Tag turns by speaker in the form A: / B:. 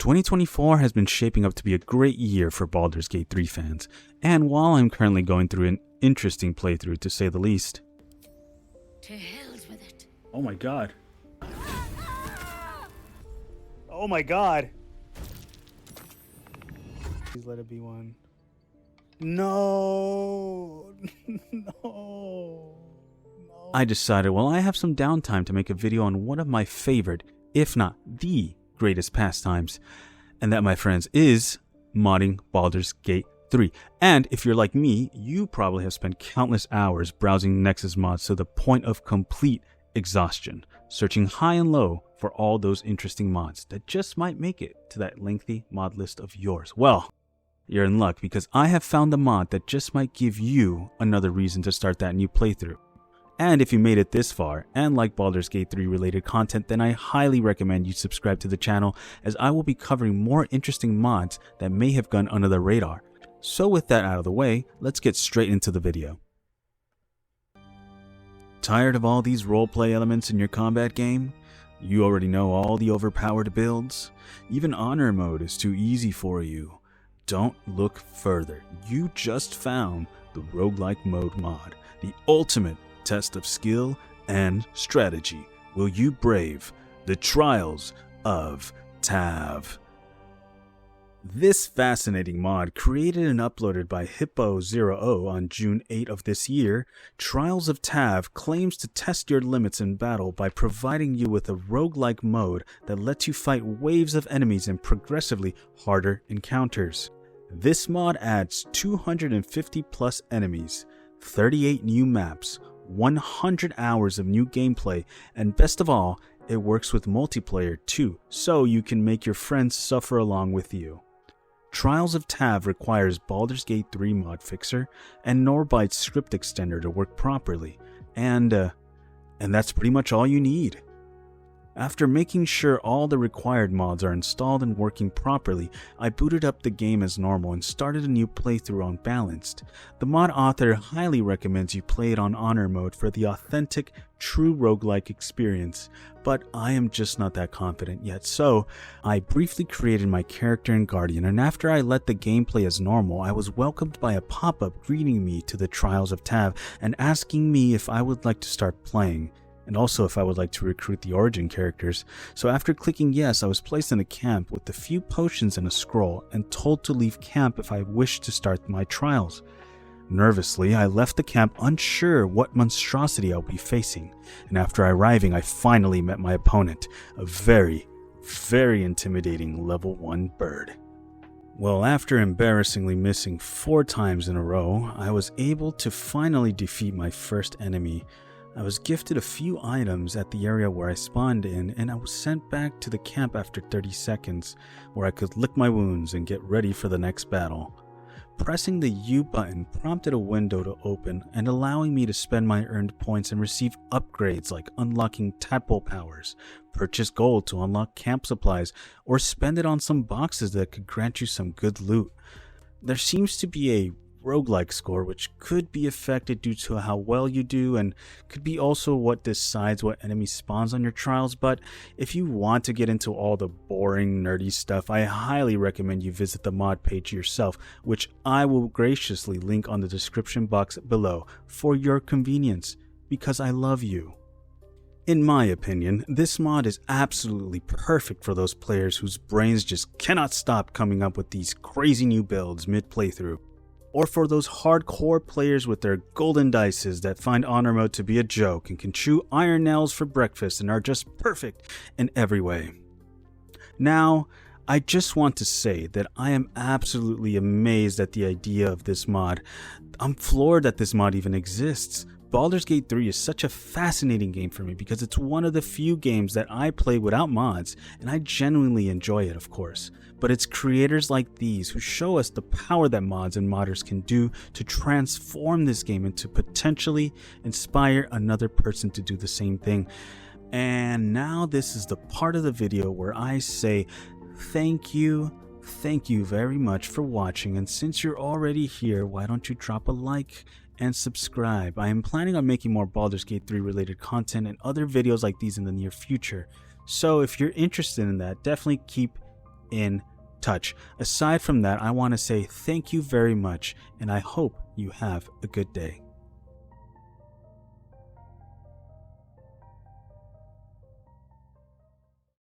A: 2024 has been shaping up to be a great year for Baldur's Gate 3 fans, and while I'm currently going through an interesting playthrough to say the least.
B: To hell's with it.
A: Oh my god. Oh my god. Please let it be one. No. No. I decided, well, I have some downtime to make a video on one of my favorite, if not the greatest pastimes, and that, my friends, is modding Baldur's Gate 3. And if you're like me, you probably have spent countless hours browsing Nexus mods to the point of complete exhaustion, searching high and low for all those interesting mods that just might make it to that lengthy mod list of yours. Well, you're in luck, because I have found a mod that just might give you another reason to start that new playthrough. And if you made it this far and like Baldur's Gate 3 related content, then I highly recommend you subscribe to the channel, as I will be covering more interesting mods that may have gone under the radar. So with that out of the way, let's get straight into the video. Tired of all these roleplay elements in your combat game? You already know all the overpowered builds? Even honor mode is too easy for you. Don't look further. You just found the Roguelike mode mod, the ultimate test of skill and strategy. Will you brave the Trials of Tav? This fascinating mod, created and uploaded by Hippo00 on June 8 of this year, Trials of Tav claims to test your limits in battle by providing you with a roguelike mode that lets you fight waves of enemies in progressively harder encounters. This mod adds 250 plus enemies, 38 new maps, 100 hours of new gameplay, and best of all, it works with multiplayer too, so you can make your friends suffer along with you. Trials of Tav requires Baldur's Gate 3 mod fixer and Norbyte script extender to work properly, and that's pretty much all you need. After making sure all the required mods are installed and working properly, I booted up the game as normal and started a new playthrough on Balanced. The mod author highly recommends you play it on honor mode for the authentic, true roguelike experience, but I am just not that confident yet, so I briefly created my character and guardian, and after I let the game play as normal, I was welcomed by a pop-up greeting me to the Trials of Tav and asking me if I would like to start playing, and also if I would like to recruit the origin characters. So after clicking yes, I was placed in a camp with a few potions and a scroll, and told to leave camp if I wished to start my trials. Nervously, I left the camp unsure what monstrosity I'll be facing, and after arriving, I finally met my opponent, a very, very intimidating level 1 bird. Well, after embarrassingly missing 4 times in a row, I was able to finally defeat my first enemy. I was gifted a few items at the area where I spawned in, and I was sent back to the camp after 30 seconds, where I could lick my wounds and get ready for the next battle. Pressing the U button prompted a window to open and allowing me to spend my earned points and receive upgrades like unlocking tadpole powers, purchase gold to unlock camp supplies, or spend it on some boxes that could grant you some good loot. There seems to be a roguelike score, which could be affected due to how well you do, and could be also what decides what enemy spawns on your trials. But if you want to get into all the boring nerdy stuff, I highly recommend you visit the mod page yourself, which I will graciously link on the description box below for your convenience, because I love you. In my opinion, this mod is absolutely perfect for those players whose brains just cannot stop coming up with these crazy new builds mid-playthrough, or for those hardcore players with their golden dices that find honor mode to be a joke and can chew iron nails for breakfast and are just perfect in every way. Now, I just want to say that I am absolutely amazed at the idea of this mod. I'm floored that this mod even exists. Baldur's Gate 3 is such a fascinating game for me because it's one of the few games that I play without mods, and I genuinely enjoy it, of course. But it's creators like these who show us the power that mods and modders can do to transform this game and to potentially inspire another person to do the same thing. And now this is the part of the video where I say thank you very much for watching, and since you're already here, why don't you drop a like and subscribe. I am planning on making more Baldur's Gate 3 related content and other videos like these in the near future, so if you're interested in that, definitely keep in touch. Aside from that, I want to say thank you very much, and I hope you have a good day.